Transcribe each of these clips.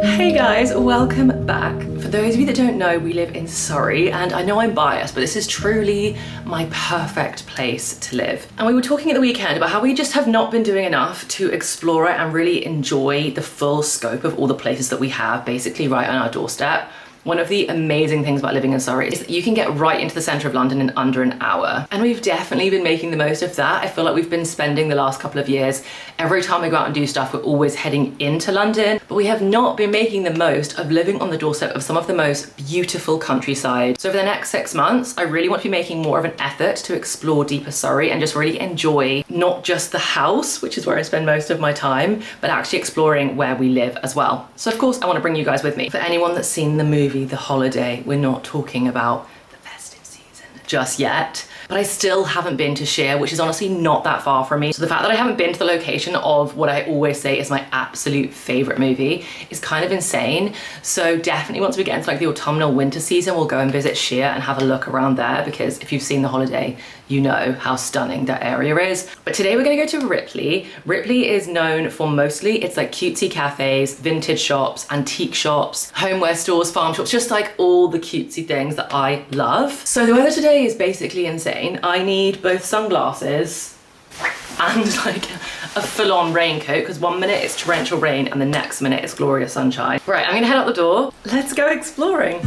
Hey guys, welcome back. For those of you that don't know, we live in Surrey, and I know I'm biased, but this is truly my perfect place to live. And we were talking at the weekend about how we just have not been doing enough to explore it and really enjoy the full scope of all the places that we have basically right on our doorstep. One of the amazing things about living in Surrey is that you can get right into the centre of London in under an hour. And we've definitely been making the most of that. I feel like we've been spending the last couple of years, every time we go out and do stuff, we're always heading into London, but we have not been making the most of living on the doorstep of some of the most beautiful countryside. So over the next 6 months, I really want to be making more of an effort to explore deeper Surrey and just really enjoy not just the house, which is where I spend most of my time, but actually exploring where we live as well. So of course, I want to bring you guys with me. For anyone that's seen the movie The Holiday, we're not talking about the festive season just yet, but I still haven't been to Sheer, which is honestly not that far from me. So the fact that I haven't been to the location of what I always say is my absolute favorite movie is kind of insane. So definitely once we get into like the autumnal winter season, we'll go and visit Sheer and have a look around there, because if you've seen The Holiday, you know how stunning that area is. But today we're gonna go to Ripley. Ripley is known for mostly, it's like cutesy cafes, vintage shops, antique shops, homeware stores, farm shops, just like all the cutesy things that I love. So the weather today is basically insane. I need both sunglasses and like a full-on raincoat, because 1 minute it's torrential rain and the next minute it's glorious sunshine. Right, I'm gonna head out the door. Let's go exploring.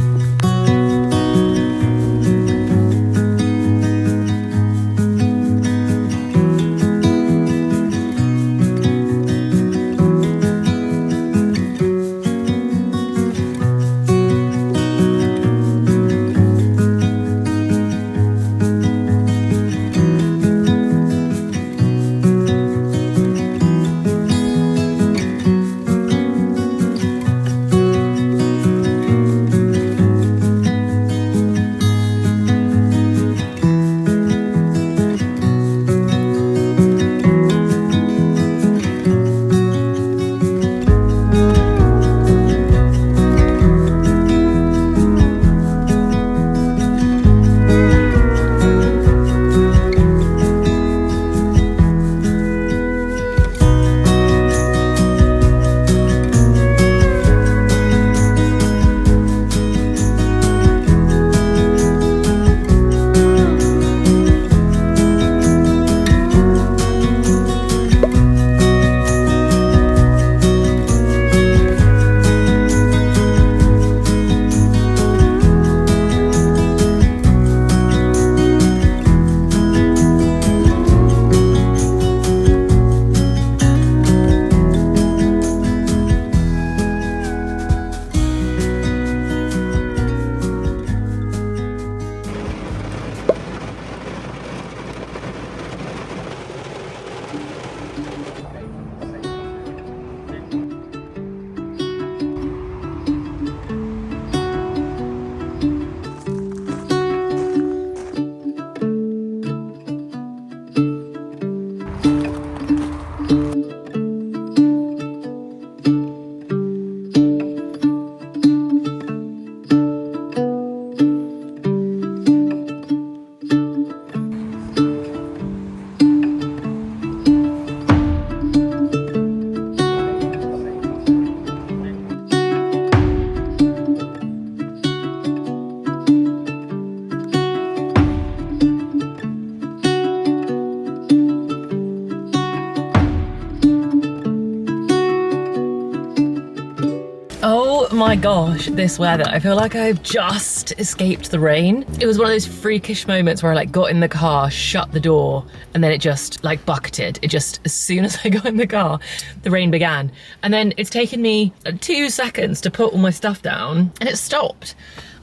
Oh my gosh, this weather. I feel like I've just escaped the rain. It was one of those freakish moments where I like got in the car, shut the door, and then it just like bucketed. It just, as soon as I got in the car, the rain began. And then it's taken me 2 seconds to put all my stuff down and it stopped.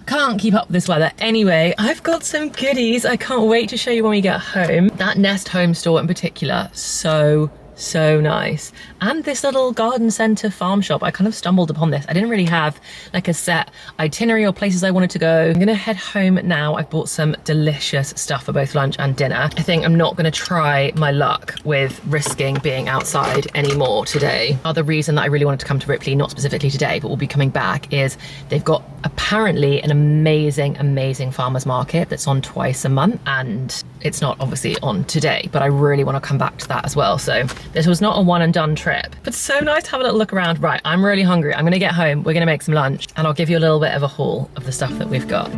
Can't keep up with this weather. Anyway, I've got some goodies. I can't wait to show you when we get home. That Nest Home store in particular, so nice. And this little garden centre farm shop, I kind of stumbled upon this. I didn't really have like a set itinerary or places I wanted to go. I'm gonna head home now. I've bought some delicious stuff for both lunch and dinner. I think I'm not gonna try my luck with risking being outside anymore today. Other reason that I really wanted to come to Ripley, not specifically today, but we'll be coming back, is they've got apparently an amazing farmers market that's on twice a month, and it's not obviously on today, but I really want to come back to that as well. So this was not a one and done trip, but so nice to have a little look around. Right, I'm really hungry. I'm gonna get home, we're gonna make some lunch, and I'll give you a little bit of a haul of the stuff that we've got.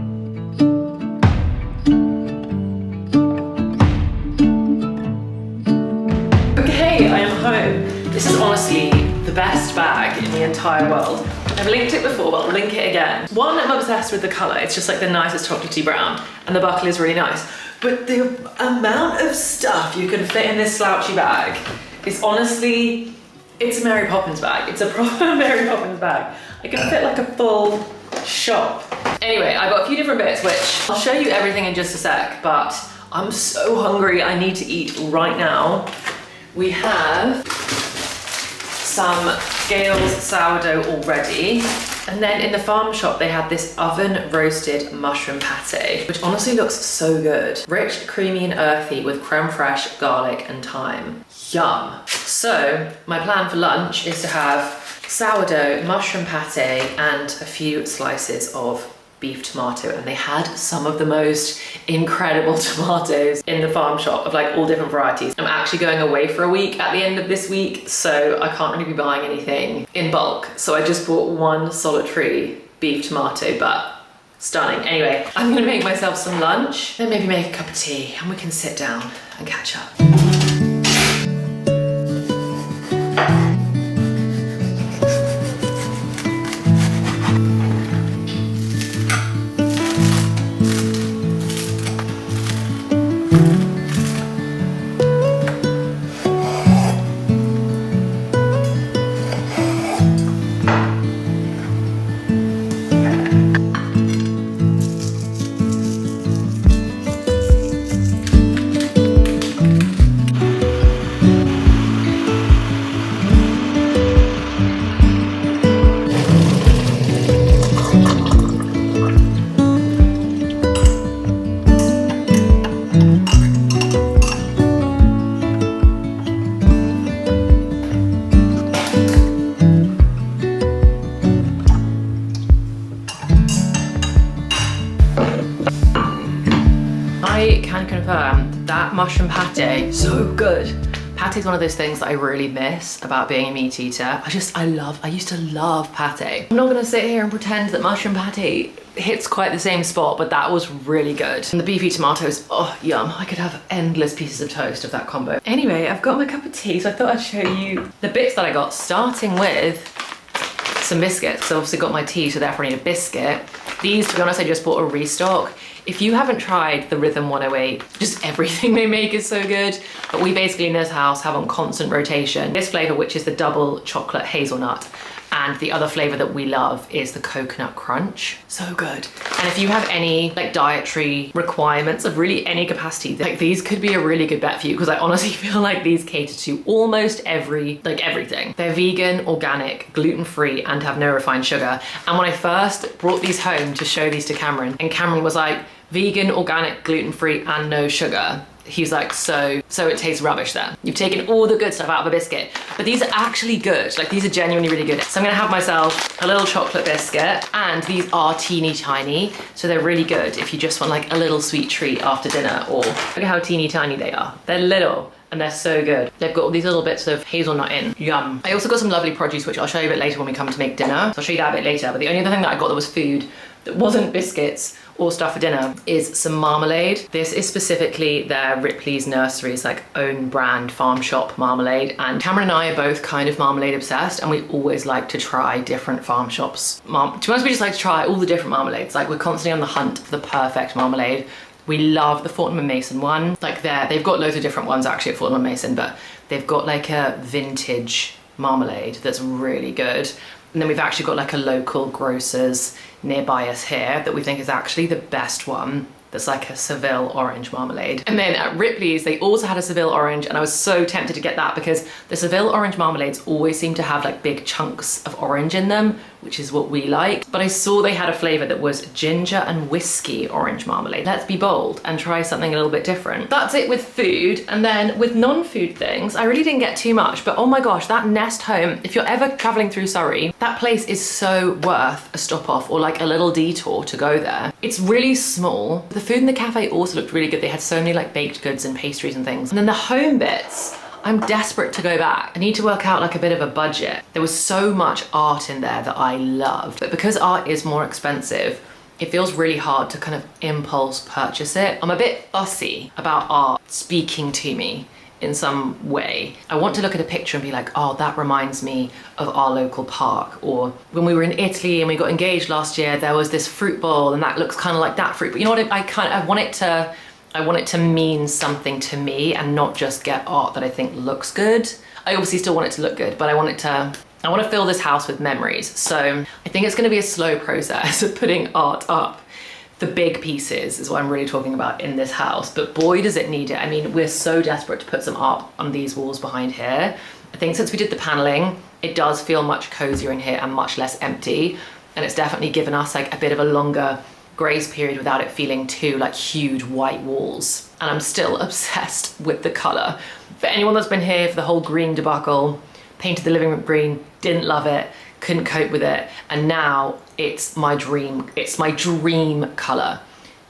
Okay, I am home. This is honestly the best bag in the entire world. I've linked it before, but I'll link it again. One, I'm obsessed with the color. It's just like the nicest chocolatey brown, and the buckle is really nice. But the amount of stuff you can fit in this slouchy bag is honestly, it's a Mary Poppins bag. It's a proper Mary Poppins bag. I can fit like a full shop. Anyway, I've got a few different bits, which I'll show you everything in just a sec, but I'm so hungry. I need to eat right now. We have some Gale's sourdough already. And then in the farm shop, they had this oven roasted mushroom pate, which honestly looks so good. Rich, creamy and earthy with creme fraiche, garlic and thyme. Yum. So my plan for lunch is to have sourdough, mushroom pate and a few slices of beef tomato, and they had some of the most incredible tomatoes in the farm shop of like all different varieties. I'm actually going away for a week at the end of this week, so I can't really be buying anything in bulk. So I just bought one solitary beef tomato, but stunning. Anyway, I'm gonna make myself some lunch, then maybe make a cup of tea and we can sit down and catch up. I can confirm that mushroom pate, so good. Pate is one of those things that I really miss about being a meat eater. I used to love pate. I'm not gonna sit here and pretend that mushroom pate hits quite the same spot, but that was really good. And the beefy tomatoes, oh, yum. I could have endless pieces of toast of that combo. Anyway, I've got my cup of tea, so I thought I'd show you the bits that I got, starting with some biscuits. So obviously got my tea, so therefore I need a biscuit. These, to be honest, I just bought a restock. If you haven't tried the Rhythm 108, just everything they make is so good. But we basically in this house have on constant rotation this flavor, which is the double chocolate hazelnut. And the other flavor that we love is the coconut crunch. So good. And if you have any like dietary requirements of really any capacity, like these could be a really good bet for you, because I honestly feel like these cater to almost everything. They're vegan, organic, gluten-free, and have no refined sugar. And when I first brought these home to show these to Cameron, and Cameron was like, vegan, organic, gluten-free, and no sugar. He's like, so it tastes rubbish then. You've taken all the good stuff out of a biscuit, but these are actually good. Like, these are genuinely really good. So I'm gonna have myself a little chocolate biscuit, and these are teeny tiny, so they're really good if you just want like a little sweet treat after dinner. Or look at how teeny tiny they are. They're little and they're so good. They've got all these little bits of hazelnut in. Yum. I also got some lovely produce, which I'll show you a bit later when we come to make dinner. So I'll show you that a bit later, but the only other thing that I got that was food that wasn't biscuits or stuff for dinner is some marmalade. This is specifically their Ripley's Nursery's like own brand farm shop marmalade, and Cameron and I are both kind of marmalade obsessed, and we always like to try different farm shops. To be honest, we just like to try all the different marmalades. Like, we're constantly on the hunt for the perfect marmalade. We love the Fortnum & Mason one. Like, they've got loads of different ones actually at Fortnum & Mason, but they've got like a vintage marmalade that's really good. And then we've actually got like a local grocer's nearby us here that we think is actually the best one. That's like a Seville orange marmalade. And then at Ripley's, they also had a Seville orange, and I was so tempted to get that because the Seville orange marmalades always seem to have like big chunks of orange in them, which is what we like. But I saw they had a flavor that was ginger and whiskey orange marmalade. Let's be bold and try something a little bit different. That's it with food. And then with non-food things, I really didn't get too much, but oh my gosh, that Nest Home, if you're ever traveling through Surrey, that place is so worth a stop off or like a little detour to go there. It's really small. The food in the cafe also looked really good. They had so many like baked goods and pastries and things. And then the home bits, I'm desperate to go back. I need to work out like a bit of a budget. There was so much art in there that I loved, but because art is more expensive, it feels really hard to kind of impulse purchase it. I'm a bit fussy about art speaking to me in some way. I want to look at a picture and be like, oh, that reminds me of our local park. Or when we were in Italy and we got engaged last year, there was this fruit bowl and that looks kind of like that fruit. But you know what, I want it to mean something to me and not just get art that I think looks good. I obviously still want it to look good, but I want to fill this house with memories. So I think it's going to be a slow process of putting art up. The big pieces is what I'm really talking about in this house, but boy does it need it. I mean, we're so desperate to put some art on these walls behind here. I think since we did the paneling, it does feel much cozier in here and much less empty. And it's definitely given us like a bit of a longer grace period without it feeling too like huge white walls. And I'm still obsessed with the color. For anyone that's been here for the whole green debacle, painted the living room green, didn't love it, couldn't cope with it, and now it's my dream color.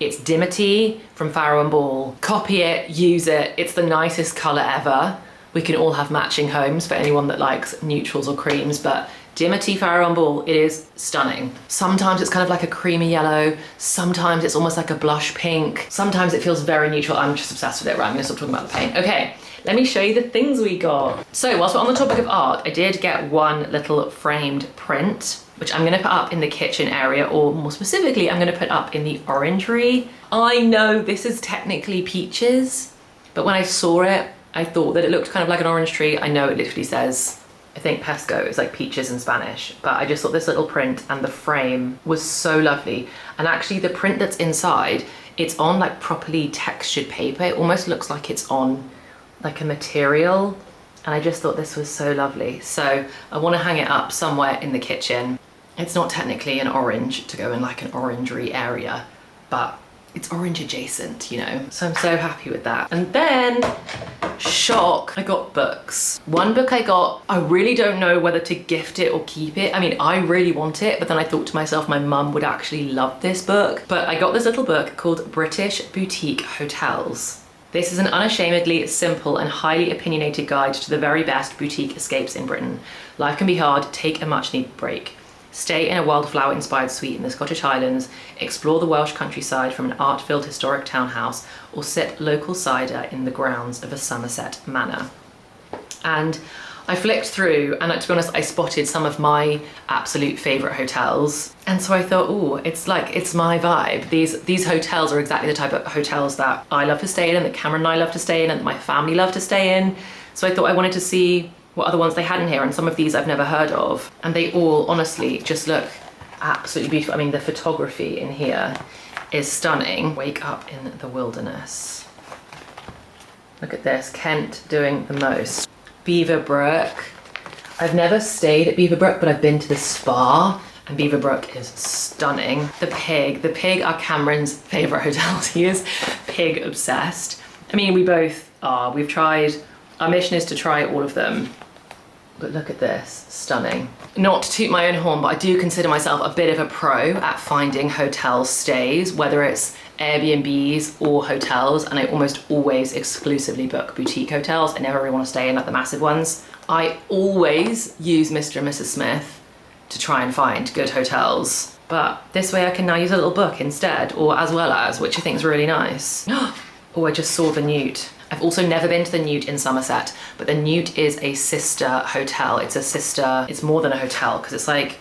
It's Dimity from Farrow & Ball. Copy it, use it, it's the nicest color ever. We can all have matching homes for anyone that likes neutrals or creams, but Dimity Farrow & Ball, it is stunning. Sometimes it's kind of like a creamy yellow, sometimes it's almost like a blush pink, sometimes it feels very neutral. I'm just obsessed with it, right? I'm gonna stop talking about the paint. Okay, let me show you the things we got. So whilst we're on the topic of art, I did get one little framed print, which I'm gonna put up in the kitchen area, or more specifically, I'm gonna put up in the orangery. I know this is technically peaches, but when I saw it, I thought that it looked kind of like an orange tree. I know it literally says, I think pesco is like peaches in Spanish, but I just thought this little print and the frame was so lovely. And actually the print that's inside, it's on like properly textured paper. It almost looks like it's on like a material. And I just thought this was so lovely. So I want to hang it up somewhere in the kitchen. It's not technically an orange to go in like an orangery area, but it's orange adjacent, you know? So I'm so happy with that. And then, shock, I got books. One book I got, I really don't know whether to gift it or keep it. I mean, I really want it, but then I thought to myself, my mum would actually love this book. But I got this little book called British Boutique Hotels. This is an unashamedly simple and highly opinionated guide to the very best boutique escapes in Britain. Life can be hard, take a much needed break. Stay in a wildflower-inspired suite in the Scottish Highlands, explore the Welsh countryside from an art-filled historic townhouse, or sip local cider in the grounds of a Somerset manor. And I flicked through, and to be honest, I spotted some of my absolute favourite hotels. And so I thought, oh, it's my vibe. These hotels are exactly the type of hotels that I love to stay in, and that Cameron and I love to stay in, and that my family love to stay in. So I thought I wanted to see what other ones they had in here, and some of these I've never heard of. And they all honestly just look absolutely beautiful. I mean, the photography in here is stunning. Wake up in the wilderness. Look at this, Kent doing the most. Beaverbrook. I've never stayed at Beaverbrook, but I've been to the spa, and Beaverbrook is stunning. The Pig are Cameron's favorite hotels. He is pig obsessed. I mean, we both are. We've tried, our mission is to try all of them. But look at this, stunning. Not to toot my own horn, but I do consider myself a bit of a pro at finding hotel stays, whether it's Airbnbs or hotels, and I almost always exclusively book boutique hotels. I never really want to stay in like the massive ones. I always use Mr. and Mrs. Smith to try and find good hotels, but this way I can now use a little book instead, or as well as, which I think is really nice. Oh, I just saw the Newt. I've also never been to the Newt in Somerset, but the Newt is a sister hotel. It's more than a hotel, because it's like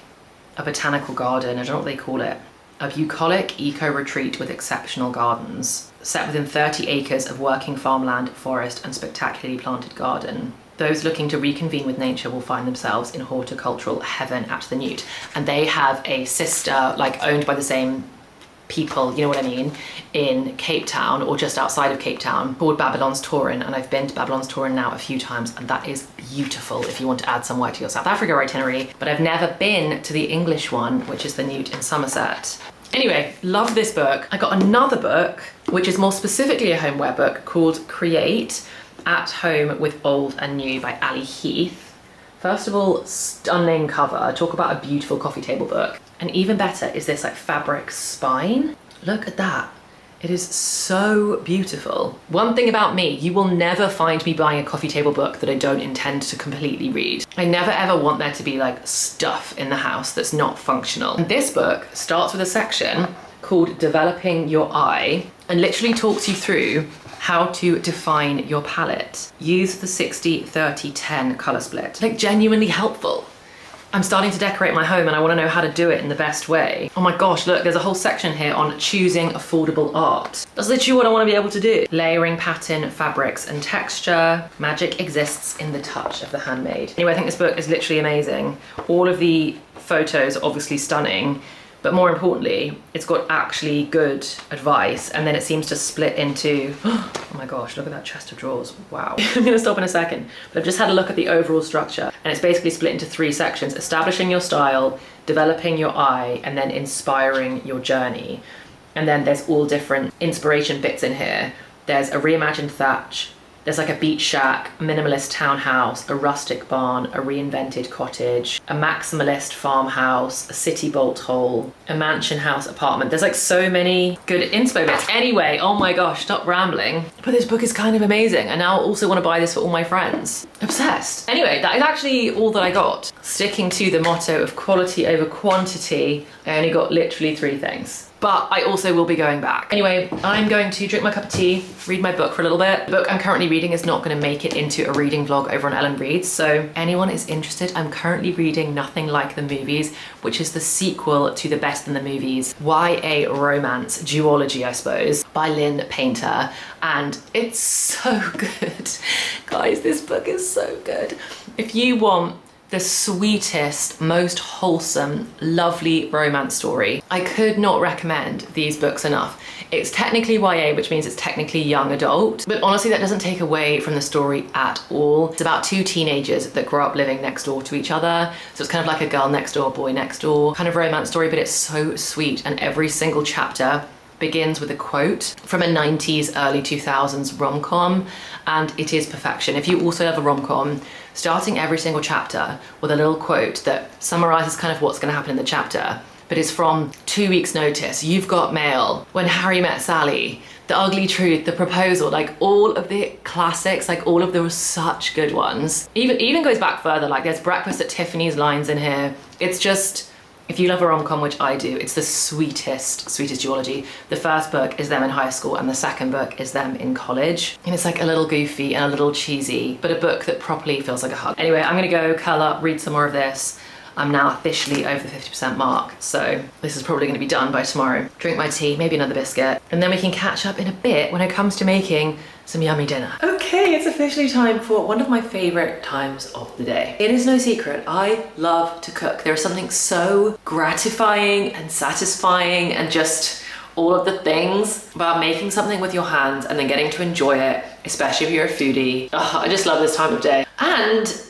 a botanical garden. I don't know what they call it. A bucolic eco-retreat with exceptional gardens, set within 30 acres of working farmland, forest, and spectacularly planted garden. Those looking to reconvene with nature will find themselves in horticultural heaven at the Newt. And they have a sister, like owned by the same people, you know what I mean, in Cape Town or just outside of Cape Town, called Babylon's Taurin. And I've been to Babylon's Taurin now a few times, and that is beautiful if you want to add somewhere to your South Africa itinerary. But I've never been to the English one, which is the Newt in Somerset. Anyway, love this book. I got another book, which is more specifically a homeware book, called Create at Home with Old and New by Ali Heath. First of all, stunning cover. Talk about a beautiful coffee table book. And even better is this like fabric spine. Look at that. It is so beautiful. One thing about me, you will never find me buying a coffee table book that I don't intend to completely read. I never ever want there to be like stuff in the house that's not functional. And this book starts with a section called Developing Your Eye and literally talks you through how to define your palette. Use the 60-30-10 color split. Like genuinely helpful. I'm starting to decorate my home and I want to know how to do it in the best way. Oh my gosh, look, there's a whole section here on choosing affordable art. That's literally what I want to be able to do. Layering pattern, fabrics and texture. Magic exists in the touch of the handmade. Anyway, I think this book is literally amazing. All of the photos are obviously stunning, but more importantly, it's got actually good advice, and then it seems to split into, oh my gosh, look at that chest of drawers, wow. I'm gonna stop in a second, but I've just had a look at the overall structure, and it's basically split into 3 sections: establishing your style, developing your eye, and then inspiring your journey. And then there's all different inspiration bits in here. There's a reimagined thatch, there's like a beach shack, a minimalist townhouse, a rustic barn, a reinvented cottage, a maximalist farmhouse, a city bolt hole, a mansion house apartment. There's like so many good inspo bits. Anyway, oh my gosh, stop rambling. But this book is kind of amazing. And now I also want to buy this for all my friends. Obsessed. Anyway, that is actually all that I got. Sticking to the motto of quality over quantity, I only got literally 3 things. But I also will be going back. Anyway, I'm going to drink my cup of tea, read my book for a little bit. The book I'm currently reading is not going to make it into a reading vlog over on Ellen Reads, so anyone is interested, I'm currently reading Nothing Like the Movies, which is the sequel to The Best in the Movies, YA romance duology, I suppose, by Lynn Painter, and it's so good. Guys, this book is so good. If you want the sweetest, most wholesome, lovely romance story, I could not recommend these books enough. It's technically YA, which means it's technically young adult, but honestly that doesn't take away from the story at all. It's about 2 teenagers that grow up living next door to each other, so it's kind of like a girl next door, boy next door kind of romance story, but it's so sweet, and every single chapter begins with a quote from a 90s, early 2000s rom-com, and it is perfection. If you also love a rom-com, starting every single chapter with a little quote that summarizes kind of what's going to happen in the chapter, but is from 2 Weeks Notice, You've Got Mail, When Harry Met Sally, The Ugly Truth, The Proposal, like all of the classics, like all of them were such good ones. Even goes back further, like there's Breakfast at Tiffany's lines in here. It's just, if you love a rom-com, which I do, it's the sweetest duology. The first book is them in high school and the second book is them in college. And it's like a little goofy and a little cheesy, but a book that properly feels like a hug. Anyway, I'm gonna go curl up, read some more of this. I'm now officially over the 50% mark, so this is probably gonna be done by tomorrow. Drink my tea, maybe another biscuit, and then we can catch up in a bit when it comes to making some yummy dinner. Okay, it's officially time for one of my favorite times of the day. It is no secret, I love to cook. There is something so gratifying and satisfying and just all of the things about making something with your hands and then getting to enjoy it, especially if you're a foodie. Oh, I just love this time of day. And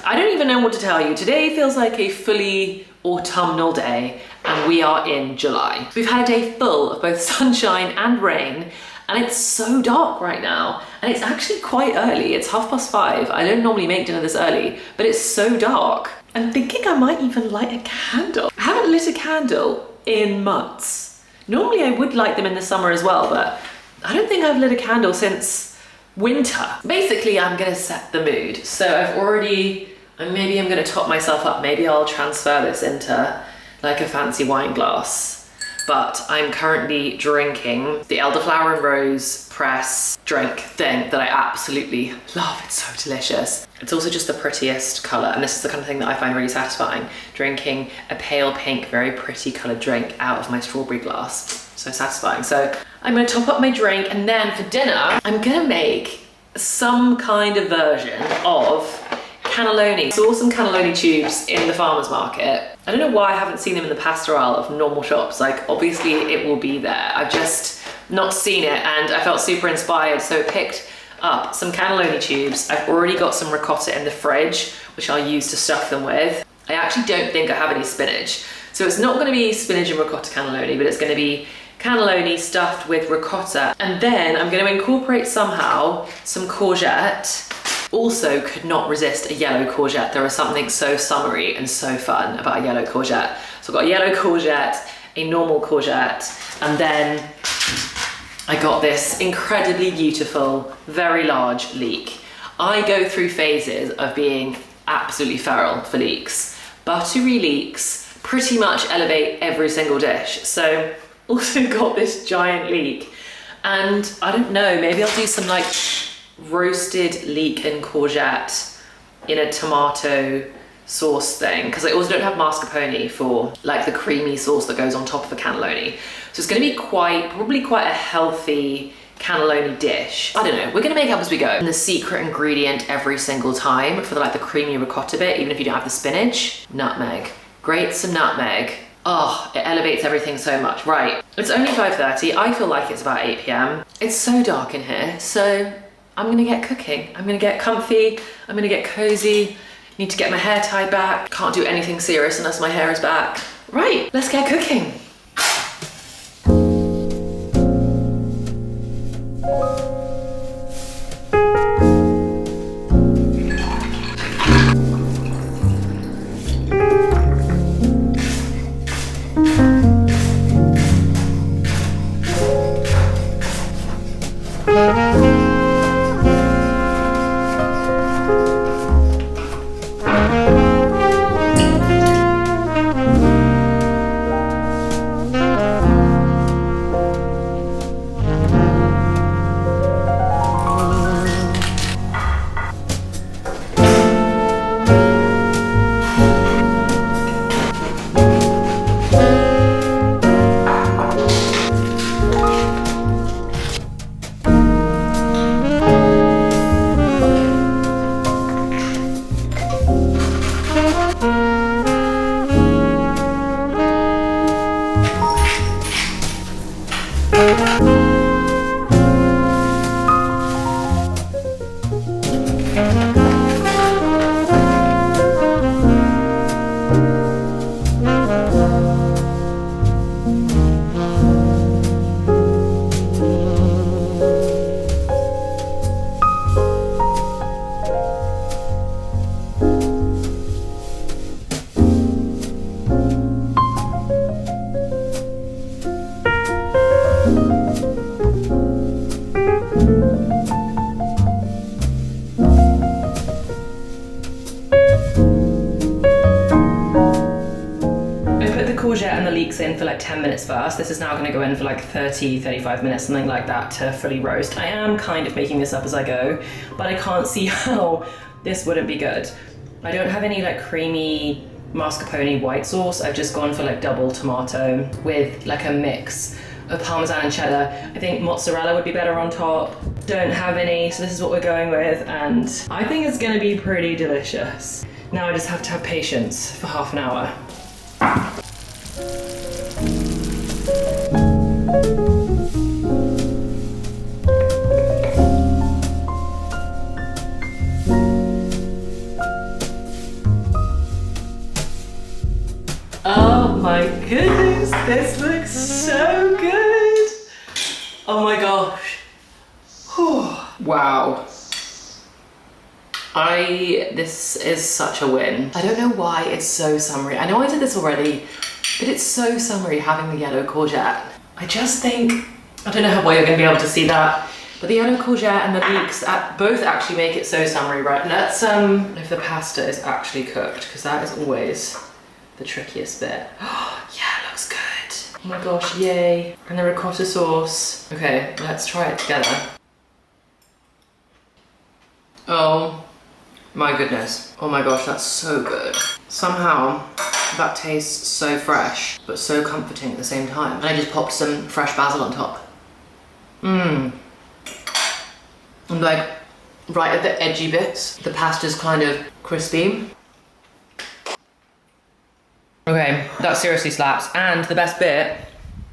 I don't even know what to tell you. Today feels like a fully autumnal day and we are in July. We've had a day full of both sunshine and rain, and it's so dark right now, and it's actually quite early. It's 5:30. I don't normally make dinner this early, but it's so dark. I'm thinking I might even light a candle. I haven't lit a candle in months. Normally I would light them in the summer as well, but I don't think I've lit a candle since winter. Basically, I'm gonna set the mood. So maybe I'm gonna top myself up. Maybe I'll transfer this into like a fancy wine glass. But I'm currently drinking the elderflower and rose press drink thing that I absolutely love. It's so delicious. It's also just the prettiest color, and this is the kind of thing that I find really satisfying, drinking a pale pink, very pretty colored drink out of my strawberry glass. So satisfying. So I'm gonna top up my drink, and then for dinner, I'm gonna make some kind of version of cannelloni. I saw some cannelloni tubes in the farmer's market. I don't know why I haven't seen them in the pasta aisle of normal shops. Like, obviously it will be there. I've just not seen it, and I felt super inspired, so picked up some cannelloni tubes. I've already got some ricotta in the fridge, which I'll use to stuff them with. I actually don't think I have any spinach. So it's not gonna be spinach and ricotta cannelloni, but it's gonna be cannelloni stuffed with ricotta. And then I'm gonna incorporate somehow some courgette. Also could not resist a yellow courgette. There is something so summery and so fun about a yellow courgette. So I've got a yellow courgette, a normal courgette, and then I got this incredibly beautiful, very large leek. I go through phases of being absolutely feral for leeks. Buttery leeks pretty much elevate every single dish. So also got this giant leek, and I don't know, maybe I'll do some like roasted leek and courgette in a tomato sauce thing, because I also don't have mascarpone for like the creamy sauce that goes on top of a cannelloni. So it's gonna be probably quite a healthy cannelloni dish. I don't know, we're gonna make up as we go. And the secret ingredient every single time for the creamy ricotta bit, even if you don't have the spinach, nutmeg. Grate some nutmeg. Oh, it elevates everything so much. Right, it's only 5:30. I feel like it's about 8 p.m. It's so dark in here, so I'm gonna get cooking. I'm gonna get comfy, I'm gonna get cozy. Need to get my hair tied back. Can't do anything serious unless my hair is back. Right, let's get cooking. In for like 10 minutes first. This is now going to go in for like 35 minutes, something like that, to fully roast. I am kind of making this up as I go, but I can't see how this wouldn't be good. I don't have any like creamy mascarpone white sauce. I've just gone for like double tomato with like a mix of parmesan and cheddar. I think mozzarella would be better on top. Don't have any, so this is what we're going with, and I think it's going to be pretty delicious. Now I just have to have patience for half an hour. Oh my goodness, this looks so good. Oh my gosh. Wow. This is such a win. I don't know why it's so summery. I know I did this already, but it's so summery having the yellow courgette. I just think, I don't know how well you're gonna be able to see that, but the yellow courgette and the leeks both actually make it so summery, right? Let's, if the pasta is actually cooked, because that is always the trickiest bit. Oh, yeah, looks good. Oh my gosh, yay. And the ricotta sauce. Okay, let's try it together. Oh my goodness. Oh my gosh, that's so good. Somehow that tastes so fresh, but so comforting at the same time. And I just popped some fresh basil on top. And like, right at the edgy bits. The pasta's kind of crispy. Okay, that seriously slaps. And the best bit,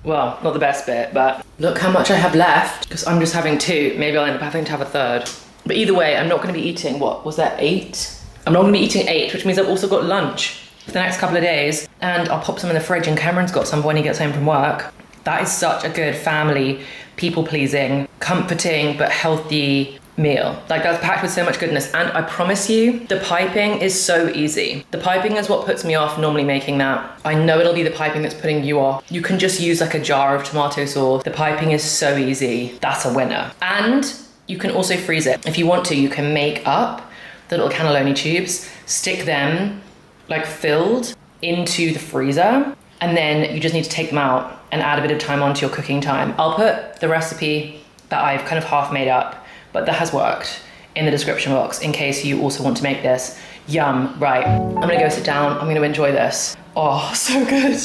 well, not the best bit, but look how much I have left, because I'm just having 2. Maybe I'll end up having to have a 3rd. But either way, I'm not gonna be eating, what was that, 8? I'm not gonna be eating 8, which means I've also got lunch for the next couple of days. And I'll pop some in the fridge, and Cameron's got some when he gets home from work. That is such a good family, people-pleasing, comforting, but healthy meal. Like, that's packed with so much goodness. And I promise you, the piping is so easy. The piping is what puts me off normally making that. I know it'll be the piping that's putting you off. You can just use like a jar of tomato sauce. The piping is so easy. That's a winner. And you can also freeze it. If you want to, you can make up the little cannelloni tubes, stick them like filled into the freezer, and then you just need to take them out and add a bit of time onto your cooking time. I'll put the recipe that I've kind of half made up, but that has worked, in the description box in case you also want to make this. Yum. Right, I'm gonna go sit down. I'm gonna enjoy this. Oh, so good.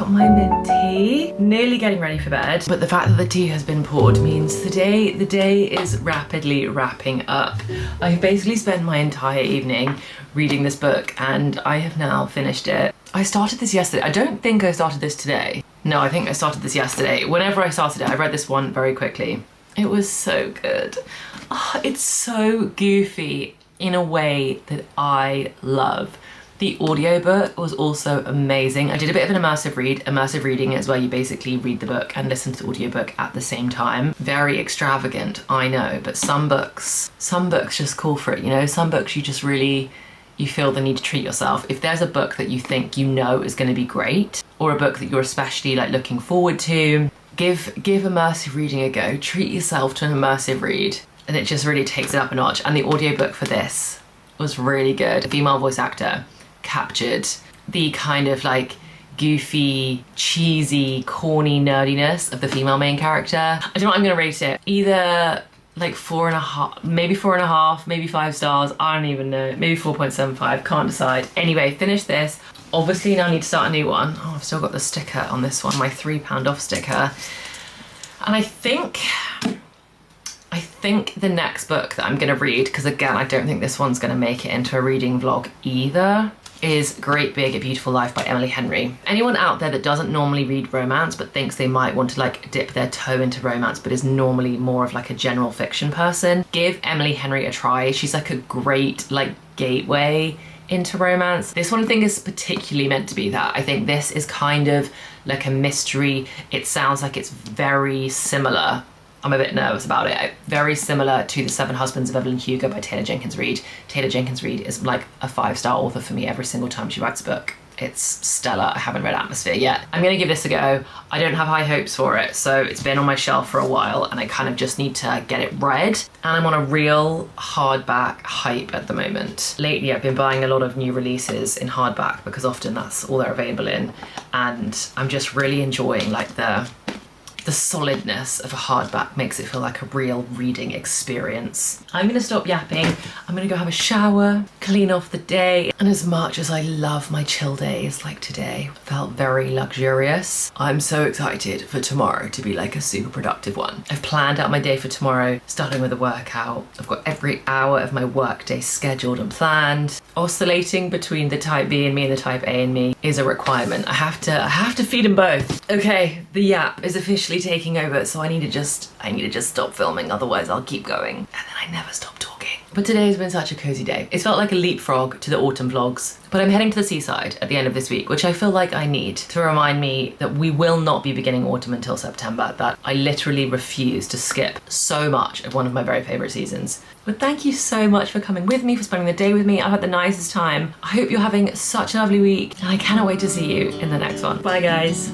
My mint tea, nearly getting ready for bed, but the fact that the tea has been poured means the day is rapidly wrapping up. I've basically spent my entire evening reading this book, and I have now finished it. I started this yesterday. I don't think I started this today. No, I think I started this yesterday. Whenever I started it, I read this one very quickly. It was so good. Oh, it's so goofy in a way that I love. The audiobook was also amazing. I did a bit of an immersive read. Immersive reading is where you basically read the book and listen to the audiobook at the same time. Very extravagant, I know, but some books just call for it, you know? Some books you just really, you feel the need to treat yourself. If there's a book that you think you know is gonna be great, or a book that you're especially like looking forward to, give immersive reading a go. Treat yourself to an immersive read, and it just really takes it up a notch. And the audiobook for this was really good. A female voice actor captured the kind of like goofy, cheesy, corny nerdiness of the female main character. I don't know what I'm gonna rate it. Either like 4.5, maybe 4.5, maybe 5 stars. I don't even know. Maybe 4.75, can't decide. Anyway, finish this. Obviously now I need to start a new one. Oh, I've still got the sticker on this one, my £3 off sticker. And I think the next book that I'm gonna read, because again, I don't think this one's gonna make it into a reading vlog either, is Great Big Beautiful Life by Emily Henry. Anyone out there that doesn't normally read romance but thinks they might want to like dip their toe into romance but is normally more of like a general fiction person, give Emily Henry a try. She's like a great like gateway into romance. This one I think is particularly meant to be that. I think this is kind of like a mystery. It sounds like it's very similar. I'm a bit nervous about it. Very similar to The Seven Husbands of Evelyn Hugo by Taylor Jenkins Reid. Taylor Jenkins Reid is like a 5-star author for me every single time she writes a book. It's stellar. I haven't read Atmosphere yet. I'm gonna give this a go. I don't have high hopes for it, so it's been on my shelf for a while and I kind of just need to get it read. And I'm on a real hardback hype at the moment. Lately I've been buying a lot of new releases in hardback because often that's all they're available in, and I'm just really enjoying like the solidness of a hardback. Makes it feel like a real reading experience. I'm gonna stop yapping. I'm gonna go have a shower, clean off the day, and as much as I love my chill days like today, felt very luxurious, I'm so excited for tomorrow to be like a super productive one. I've planned out my day for tomorrow, starting with a workout. I've got every hour of my work day scheduled and planned. Oscillating between the type B in me and the type A in me is a requirement. I have to feed them both. Okay, the yap is officially taking over, so I need to just stop filming, otherwise I'll keep going and then I never stop talking. But today's been such a cozy day. It's felt like a leapfrog to the autumn vlogs, but I'm heading to the seaside at the end of this week, which I feel like I need to remind me that we will not be beginning autumn until September, that I literally refuse to skip so much of one of my very favorite seasons. But thank you so much for coming with me, for spending the day with me. I've had the nicest time. I hope you're having such a lovely week and I cannot wait to see you in the next one. Bye guys.